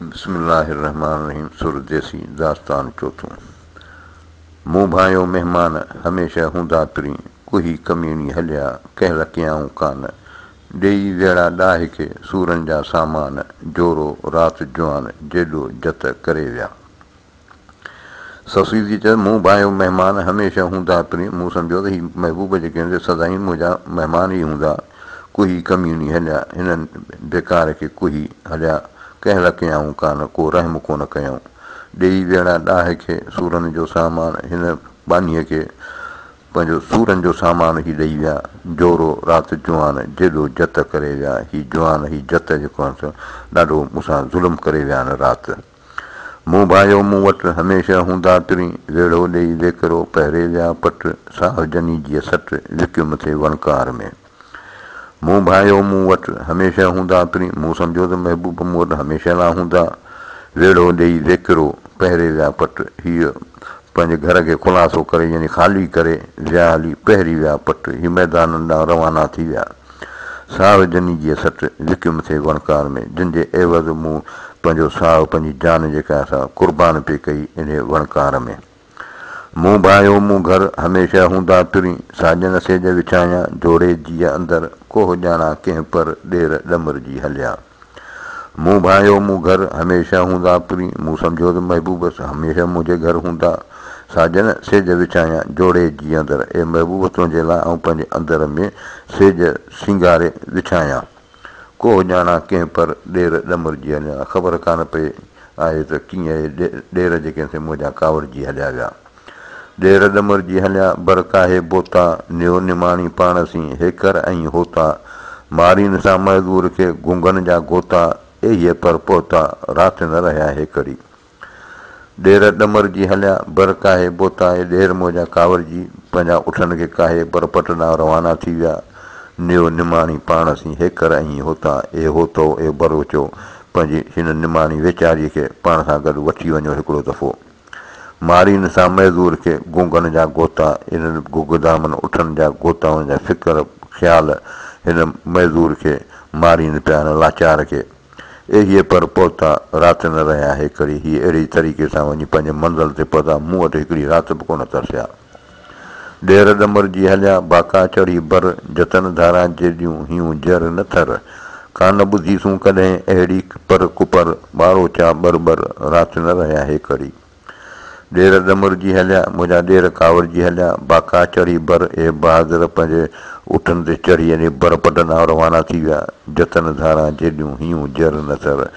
बिस्मिल्लाहिर्रहमानिर्रहीम। सुरदेसी दास्तान चौथों। मूं भायो मेहमान हमेशा हूंदा पिरी, कोई कमीणी हलिया कंहिं लकियाऊं कान। ॾेई वेड़ा ॾाहे खे सूरनि जा सामान, जोरो राति जुआन जेॾो जत करे विया। ससुई थी चए मूं भायो महिमान हमेशा हूंदा पिरी। मूं सम्झो त हीअ महबूब जेके आहिनि सदाईं मुंहिंजा महिमान ई हूंदा। कोई कमीणी हलिया हिननि बेकार खे कोई हलिया कंहिं लकियाऊं कान, को रहम कोन कयूं। ॾेई वेड़ा ॾाहे खे सूरनि जो सामान, हिन बानीअ खे पंहिंजो सूरनि जो सामान ई ॾेई विया। जोरो राति जुआन जेॾो जत करे विया। हीअ जुआन हीअ जत जेको आहे ॾाढो मूंसां ज़ुल्म करे विया आहिनि राति। मूं भायो मूं वटि हमेशह हूंदा पिरी, वेड़ो ॾेई वेकिरो पहिरे विया पट। साह जनी जी सट विकियो मथे वणकार में। मूं भायो मूं वटि हमेशह हूंदा पिरी। मूं सम्झो त महबूब मूं वटि हमेशह लाइ हूंदा। वेड़ो ॾेई वेकिरो पहिरे विया पट। हीअ पंहिंजे घर खे ख़ुलासो करे यानी ख़ाली करे विया हली पहिरी विया पट। हीअ मैदान ॾांहुं रवाना थी विया। साह जनी जी सट विकियो मथे वणकार में, जंहिंजे एवज़ मूं पंहिंजो साहु पंहिंजी जान जेका असां कुर्बान पई कई इन वणकार में। मूं भायो मूं घर हमेशह हूंदा पिरी, साजन सेज विछाया जोड़े जीअ अंदरि, कोह ॼाणा कंहिं पर ॾेर ॾमर जी हलिया। मूं भायो मूं घर हमेशह हूंदा पिरी। मूं सम्झो त महबूब हमेशह मुंहिंजे घर हूंदा। साजन सेज विछाया जोड़े जीअ अंदरि, ए महबूब तुंहिंजे लाइ ऐं पंहिंजे अंदरि में सेज सिंगारे विछाया। कोह ॼाणा कंहिं पर ॾेर ॾमर जी हलिया। ख़बर कान पई आहे त कीअं ॾेर जेके आहिनि मुंहिंजा कावड़जी हलिया विया। ॾेर ॾमर जी हलिया बर काहे बोता, नियो निमाणी पाण सी हेकर ऐं होता। मारीन सां मज़दूर खे गुंगन जा गोता, एहीअ पर पहुता राति न रहिया हेकड़ी। ॾेर ॾमर जी हलिया बर काहे बोता, ए ॾेर मुंहिंजा कावड़जी पंहिंजा उठनि खे काहे पर पट ॾांहुं रवाना थी विया। नियो निमाणी पाण सी हेकर ऐं होता, ए होतो ए बरोचो पंहिंजी हिन निमाणी वेचारीअ खे पाण सां गॾु वठी वञो हिकिड़ो दफ़ो। मारीन सां मज़दूर खे गुंगन जा गोता, इन्हनि गुगदामनि उठनि जा गोताउनि जा फ़िकर ख़्याल हिन मज़दूर खे मारीन पिया लाचार खे। एहीअ पर पहुता राति न रहिया हेकड़ी। हीअ अहिड़ी तरीक़े सां वञी पंहिंजे मंज़िल ते पहुता। मूं वटि हिकिड़ी राति बि कोन तरसिया। ॾेर ॾमर जी हलिया बाका चढ़ी बर, जतन धारा जेॾियूं हियूं जर न थर। कान ॿुधीसूं कॾहिं अहिड़ी पर कुपर, ॿारो चा बर राति न रहिया हेकड़ी। ॾेर ॾमर जी हलिया मुंहिंजा ॾेर कावड़जी हलिया बाका चढ़ी बर, ए बहादुर पंहिंजे उठनि ते चढ़ी यानी बर पट ॾांहुं रवाना थी विया। जतन धारा जेॾियूं हियूं जर न थर,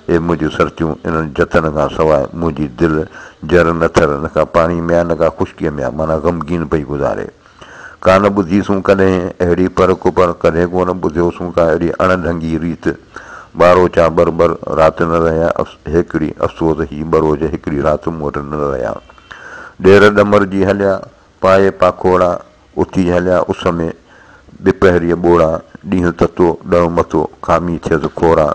ए मुंहिंजियूं सरतियूं इन्हनि जतन खां सवाइ मुंहिंजी दिलि जर न थर, न का पाणी में आहे न का ख़ुश्कीअ में आहे, माना ग़मगीन पई गुज़ारे। कान ॿुधीसूं कॾहिं अहिड़ी पर कुपर, कॾहिं कोन ॿुधियोसूं का अहिड़ी अणढंगी रीति। ॿारो चा बर राति न रहिया हेकड़ी, अफ़सोस ही बरोज हिकिड़ी राति मूं वटि न रहिया। ॾेर ॾमर जी हलिया पाए पाखोड़ा, उथी हलिया उस में ॿिपहरीअ ॿोड़ा। ॾींहुं ततो ॾह मथो खामी थियसि खोड़ा,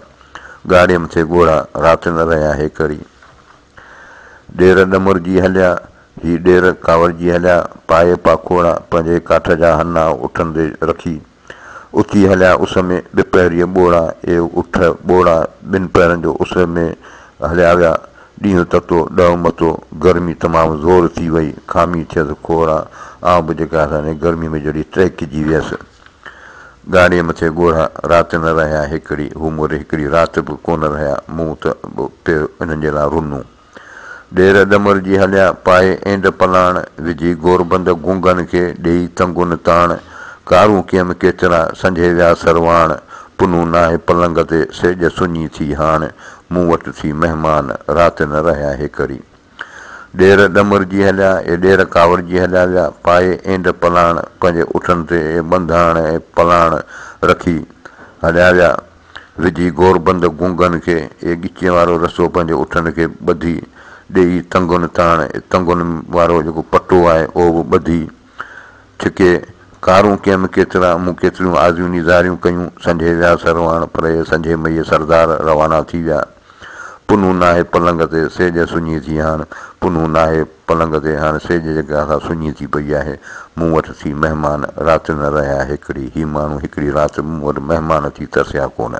ॻाढ़े मथे ॻोड़ा राति न रहिया हेकड़ी। ॾेर ॾमर जी हलिया ही ॾेर कावड़जी हलिया पाए पाखोड़ा, पंहिंजे काठ जा हना उठनि ते रखी। उथी हलिया उस में ॿिपहरीअ ॿोड़ा, ए उठ ॿोड़ा ॿिनि पैरनि जो उस में हलिया विया। ॾींहुं ततो ॾह मथो, गर्मी तमामु ज़ोर थी वई, खामी थियसि खोड़ा। आउं बि जेका असांजे गर्मी में जॾहिं टहिकिजी वियसि। ॻाढ़े मथे ॻोढ़ा राति न रहिया हिकिड़ी, हू मूं वटि हिकिड़ी राति बि कोन रहिया। मूं त पियो इन्हनि जे लाइ रुनूं। ॾेर ॾमर जी हलिया पाए एंड पलाण, विझी गोरबंद गुंगन खे ॾेई तंगुन ताण। कारूं कियम केतिरा संझे विया सरवाण, पुनू नाहे पलंग ते सेज सुञी थी हाण। मूं वटि थी महिमान राति न रहिया हेकड़ी। ॾेर ॾमर जी हलिया ए ॾेर कावड़जी हलिया विया पाए एंड पलाण, पंहिंजे उठनि ते बंधाण ऐं पलाण रखी हलिया विया। विझी गोरबंद गुंगन खे, ए ॻिचीअ वारो रसो पंहिंजे उठनि खे ॿधी ॾेई तंगुन ताण, तंगुन वारो जेको पटो आहे उहो बि ॿधी छिके। कारूं कंहिं केतिरा मूं केतिरियूं आज़ियूं निज़ारियूं कयूं, संझे विया सरवाण, पर इहे संझे मईअ सरदार रवाना थी विया। पुनू नाहे पलंग ते सेज सुञी थी हाण, पुनू नाहे पलंग ते हाणे सेज जेका असां सुञी थी पई आहे। मूं वटि थी महिमान राति न रहिया हिकिड़ी। ही माण्हू हिकिड़ी राति मूं वटि महिमान थी तरसिया कोन।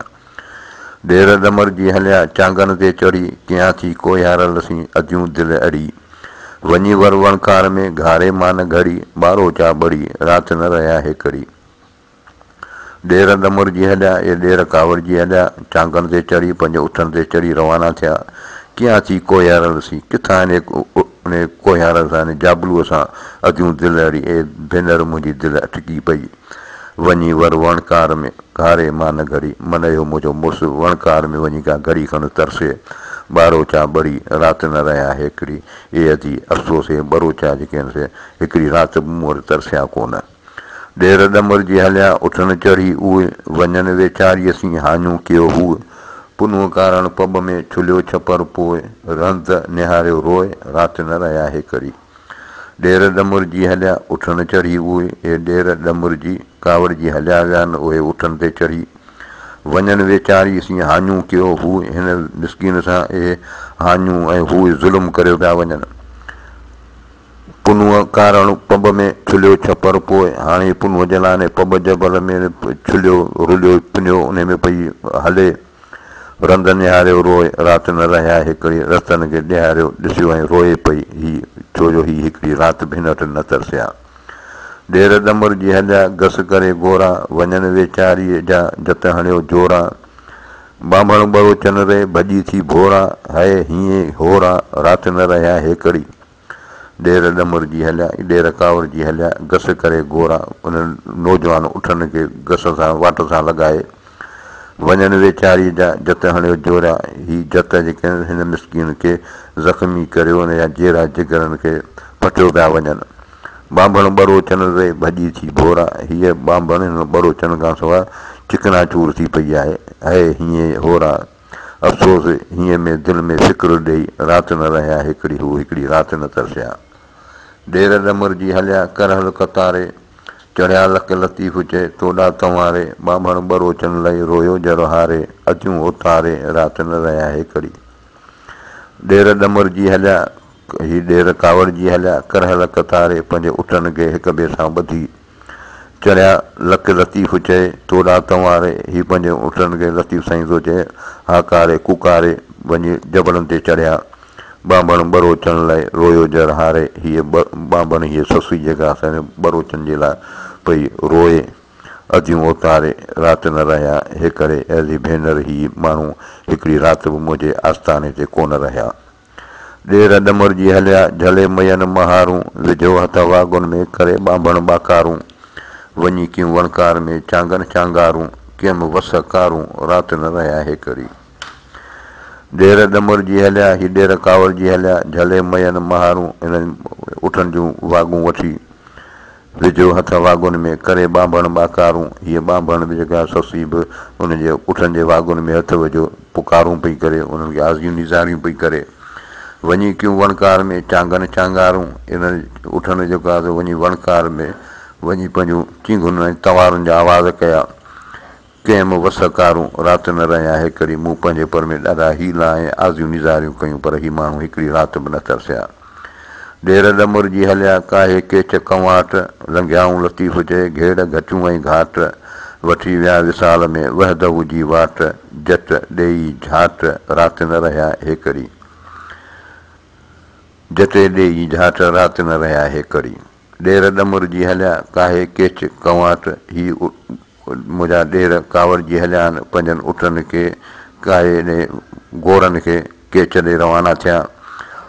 ॾेर दमरजी हलिया चांगन ते चढ़ी कयां थी कोयार लसी अजियूं दिलि अड़ी वञी वर वणकार में घारे मान घड़ी ॿारो चा बड़ी राति न रहिया हिकड़ी ॾेर दमुरजी हलिया ये ॾेर कावड़जी हलिया चांगन ते चढ़ी पंहिंजे उठनि ते चढ़ी रवाना थिया कीअं थी कोयार लसी किथां इन कोयार सां जाबलूअ सां अदियूं दिलि अड़ी ए भेनर मुंहिंजी दिलि अटकी पई वञी वर वणकार में घारे मान घड़ी मन जो मुंहिंजो मुड़ुसु वणकार में वञी का घड़ी खनि तरसे ॿारो चा बड़ी राति न रहिया हिकिड़ी ए अधी अफ़सोस ॿरोचा जेके आहिनि से हिकिड़ी राति मूं वटि तरसिया कोन ॾेर दमरजी हलिया उठनि चढ़ी उहे वञनि वेचारीअसीं हाञूं कयो हूअ पुनुअ कारण पब में छुलियो छपर पोइ रंध निहारियो रोए राति न रहिया हिकिड़ी ॾेर दमुरजी हलिया उठनि चढ़ी उहे ए ॾेर दमुरजी कावड़जी हलिया विया आहिनि उहे उठनि ते चढ़ी वञनि वेचारीअसीं हाञूं कयो हू हिन मिसकीन सां ए हाञूं ऐं हू ज़ुल्म करियो पिया वञनि पुनुअ कारण पब में छुलियो छपर पोइ हाणे पुनुअ जे लाइ पब जबल में छुलियो रुलियो पिनियो उन में पई हले रंध निहारियो रोए राति न रहिया हिकिड़ी रस्तनि खे निहारियो ॾिसियो ऐं रोए पई ही छो जो ही हिकिड़ी राति भिनट न तरसिया ॾेर दमरजी हलिया घस करे गोरा वञनि वेचारीअ जा जत हणियो जोरा बांभण ॿरोचन रे भॼी थी भोरा हाय हीअं होरा राति न रहिया हिकिड़ी ॾेर दमरजी हलिया ॾेर कावड़जी हलिया घस करे गोरा उन नौजवान उठनि खे घस सां वाट सां लॻाए वञनि वेचारी जा जत हणियो जोरा ही जत जेके हिन मिसकीन खे ज़ख़्मी करियो हुन जा जहिड़ा जिगरनि खे पटियो पिया वञनि बांभण ॿरोचन रे भॼी थी भोरा हीअ बांभण हिन ॿरोचन खां सवाइ चिकना चूर थी पई आहे ऐं हीअं होरा अफ़सोस हीअं में दिलि में फ़िक्रु ॾेई राति न रहिया हिकिड़ी हू हिकिड़ी राति न तरसिया ॾेर दमरजी हलिया करहल कतारे चढ़िया लक लतीफ़ चए तोॾा तंवारे बांभण ॿरोचन लही रोयो जर हारे अचियूं उतारे राति न रहिया हिकिड़ी ॾेर दमरजी हलिया ही ॾेर कावड़जी हलिया करहल कतारे पंहिंजे उठनि खे हिक ॿिए सां ॿधी चढ़िया लक लतीफ़ चए तोॾा तंवारे ही पंहिंजे उठनि खे लतीफ़ साईं थो चए हाकारे कुकारे वञी जबलनि ते चढ़िया बांभण ॿरोचन लाइ रोयो जर हारे हीअ बांभण हीअ ससुई जेका असांजे ॿरोचन जे लाइ पई रोए अदियूं उतारे राति न रहिया हिकिड़े अहिड़ी भेनर ही माण्हू हिकिड़ी राति बि मुंहिंजे आस्थाने ते कोन रहिया ॾेर दमरजी हलिया झले मयनि महारूं विझो हथ वागुनि में करे बांभण बाकारूं वञी कियूं वणकार में चांगन चांगारूं कंहिं वस कारूं राति न रहिया हिकिड़ी ॾेर दमरजी हलिया ही ॾेर कावड़जी हलिया झले मयनि महारूं इन्हनि उठनि जूं वागूं वठी विझो हथ वागुनि में करे बांभण बाकारूं हीअ बांभण बि जेका ससी बि उनजे उठनि जे वागुनि में हथ विझो पुकारूं पई करे उन्हनि खे आज़ियूं निज़ारियूं पई करे वञी कियूं वणकार में चांगन चांगारूं इन्हनि उठनि जेको आहे वञी वणकार में वञी पंहिंजूं चींगुनि ऐं तवारनि जा आवाज़ कया कंहिं वसकारूं राति न रहिया हिकिड़ी मूं पंहिंजे पर में ॾाढा हीला ऐं आज़ियूं निज़ारियूं कयूं पर ही माण्हू हिकिड़ी राति बि न तरसिया ॾेर दमुरजी हलिया काहे केच कंवाट लंघियाऊं लतीफ़ चए घेड़ घटियूं ऐं घाट वठी विया विसाल में वहदहू जी वाट जट ॾेई झाट राति न रहिया हिकिड़ी जटे ॾेई झाट राति न रहिया हिकिड़ी ॾेर दमुरजी हलिया काहे केच कंवाट ही मुंहिंजा ॾेर कावड़जी हलिया आहिनि पंहिंजनि उठनि खे काहे ॾे गोरनि खे केच ॾे रवाना थिया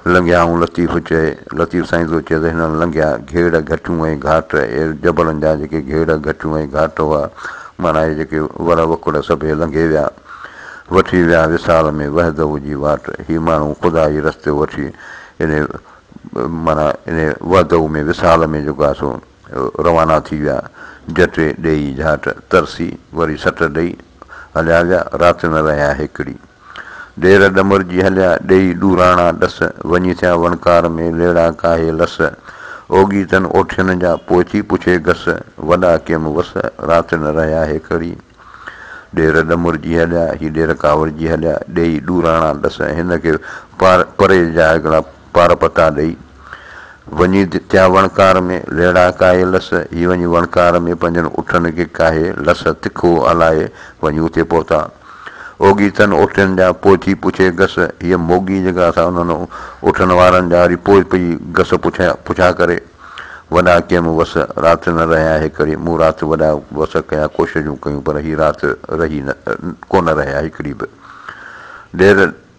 लंघियाऊं लतीफ़ चए लतीफ़ साईं थो चए त हिननि लंघिया घेड़ घटियूं ऐं घाट जबलनि जा जेके घेड़ घटियूं ऐं घाट हुआ माना इहे जेके वर वकुड़ सभु लंघे विया वठी विया विसाल में वहदहू जी वाट ही माण्हू ख़ुदा जी रस्ते वठी इन माना इन वहदहू में विसाल में जेको आहे सो रवाना थी विया जटे ॾेई झाट तरसी वरी सट ॾेई हलिया विया राति न रहिया हिकिड़ी ॾेर दमरजी हलिया ॾेई ॾूराणा ॾस वञी थिया वणकार में लेड़ा काहे लस ओगी तन ओठियुनि जा पोची पुछे घस वॾा कंहिं वस राति न रहिया हिकिड़ी ॾेर दमुरजी हलिया ही ॾेर कावड़जी हलिया ॾेई ॾूराणा ॾस हिन खे परे जा हिकिड़ा पार पता ॾेई वञी थिया वणकार में लेड़ा काहे लस ही वञी वणकार में पंहिंजनि उठनि खे काहे लस तिखो हलाए वञी उते पहुता ओगी तन उठनि जा पोइ थी पुछे घस हीअ मोगी जेका असां उन्हनि उठनि वारनि जा वरी पोइ पई घस पुछा करे वॾा कंहिं मूं वस राति न रहिया हिकिड़ी मूं राति वॾा वस कया कोशिशूं कयूं पर हीअ राति रही न कोन रहिया हिकिड़ी बि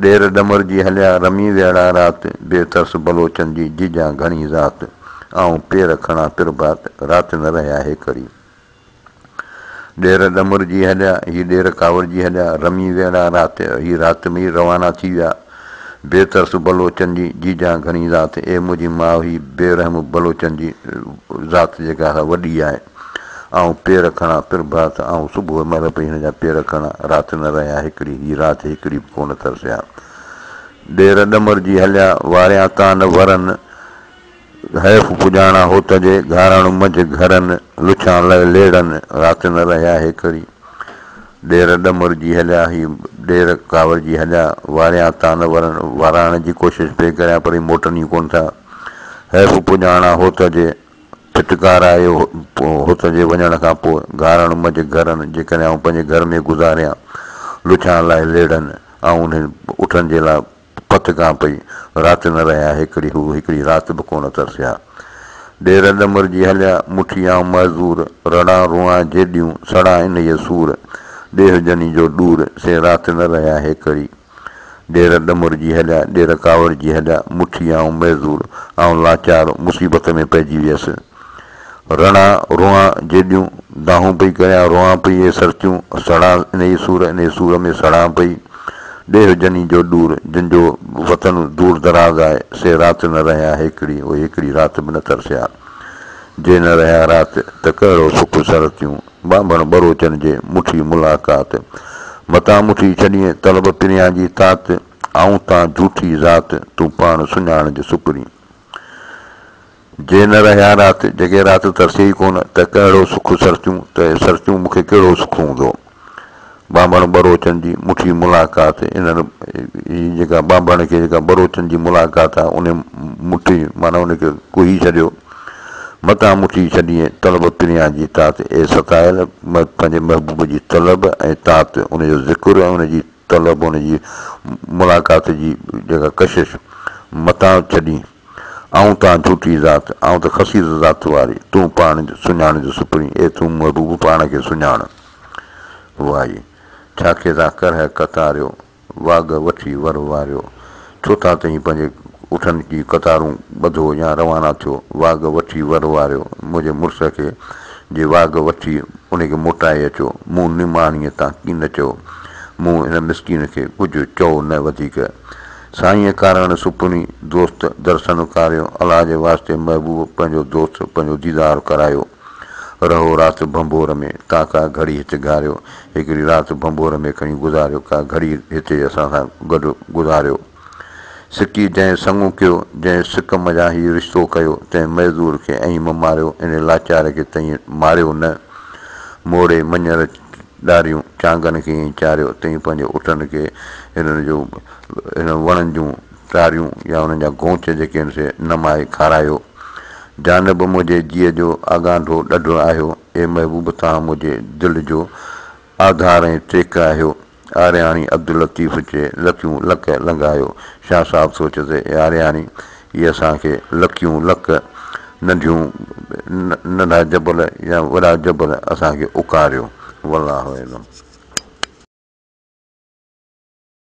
ॾेर ॾमर जी हलिया रमी विया राति बेतरस बलोचन जी जीजा घणी ज़ात ऐं पेर खणा पिरबात राति न रहिया हिकिड़ी ॾेर ॾमर जी हलिया हीअ ॾेर कांवर जी हलिया रमी विया राति हीअ राति में रवाना थी विया बेतरस बलोचन जी जीजा घणी ज़ात ए मुंहिंजी माउ ही बेरहम बलोचन जी ज़ात जेका वॾी आहे ऐं पेर खणा पिरभात ऐं सुबुह महिल पई हिन जा पेर खणा राति न रहिया हिकिड़ी हीअ राति हिकिड़ी बि कोन तरसिया ॾेर ॾमर जी हलिया वारिया तान वरनि हैफ़ पुॼाणा होत जे घारण मंझि घरनि लुछा लेड़नि राति न रहिया हिकिड़ी ॾेर ॾमर जी हलिया ही ॾेर कांवर जी हलिया वारिया तान वरनि वाराइण जी कोशिशि पई करियां पर मोटनि ई कोन था हैफ़ पुॼाणा होत जे फिटकार आयो होत जे वञण खां पोइ घारण मंझि घरनि जेकॾहिं आउं पंहिंजे घर में गुज़ारियां लुछा लाइ लेड़नि ऐं उन उठनि जे लाइ पथ खां पई राति न रहिया हिकिड़ी हू हिकिड़ी राति बि कोन तरसिया ॾेर ॾमर जी हलिया मुठी ऐं मज़दूर रड़ा रुआ जेॾियूं सड़ा इन इहे सूर ॾेह जनी जो ॾूर से राति न रहिया हिकिड़ी ॾेर ॾमर जी हलिया ॾेर कांवर जी हलिया मुठी ऐं मज़दूर ऐं लाचार मुसीबत में पइजी वियसि रणा रुआ जेॾियूं दाहूं पई करियां रुआ पई इहे सरचियूं सड़ा इन सूर में सड़ा पई ॾेह जनी जो ॾूर जंहिंजो वतन दूर दराज़ आहे से राति न रहिया हिकिड़ी उहे हिकिड़ी राति बि न तरसिया जे न रहिया राति त कहिड़ो सुख सरतियूं बांभण बरोचन जे मुठी मुलाक़ात मतां मुठी छॾिए तलब पिरिया जी तात आऊं तां झूठी ज़ात तूं पाण सुञाण जे सुपरी जे न रहिया राति जेके राति तरसे ई कोन त कहिड़ो सुख सरतियूं त सरतियूं मूंखे कहिड़ो सुख हूंदो बांभण बरोचन जी मुठी मुलाक़ात इन्हनि हीअ जेका बांभण खे जेका बरोचन जी मुलाक़ात आहे उन मुठी माना उनखे कुही छॾियो मतां मुठी छॾिए तलब पिरिया जी तात ए सतायल पंहिंजे महबूब जी तलब ऐं तात उनजो ज़िक्र ऐं उनजी तलब उनजी मुलाक़ात जी जेका कशिश मतां छॾी आऊं तां झूठी ज़ात आऊं त ख़सीस ज़ात वारी तूं पाण सुञाण जो सुपरी ए तूं महबूब पाण खे सुञाण वाई छा के था कर कतारियो वाग वठी वर वारियो छो था तई पंहिंजे उठनि जी कतारूं ॿधो या रवाना थियो वाग वठी वर वारियो मुंहिंजे मुड़ुस खे जे वाग वठी उनखे मोटाए अचो मूं निमाणीअ तां कीन चयो मूं हिन मिसकीन खे कुझु चओ न वधीक साईं कारण सुपिनी दोस्त दर्शन कारियो अलाह जे वास्ते महबूब पंहिंजो दोस्त पंहिंजो दीदार करायो रहो राति भंबोर में तव्हां का घड़ी हिते घारियो हिकिड़ी राति भंबोर में खणी गुज़ारियो का घड़ी हिते असां सां गॾु गुज़ारियो सिकी जंहिं संगू कयो जंहिं सिक मज़ा ई रिश्तो कयो तंहिं मज़दूर खे ऐं मारियो इन लाचार खे तई मारियो न मोड़े मञर ॾारियूं चांगनि खे ईअं चारियो तई पंहिंजे उठनि खे हिननि जो हिन वणनि जूं टारियूं या उन्हनि जा घोंच जेके आहिनि से नमाए खारायो जानब मुंहिंजे जीअ जो आगांठो ॾढो आहियो ए महबूब तव्हां मुंहिंजे दिलि जो आधार ऐं टेक आहियो आरियाणी अब्दुल लतीफ़ चए लखियूं लख लंघायो शाह साहिबु सोचे ए आरियाणी इहे असांखे लखियूं लख नंढियूं नंढा जबल या वॾा जबल असांखे उकारियो वल्लाहु अलम।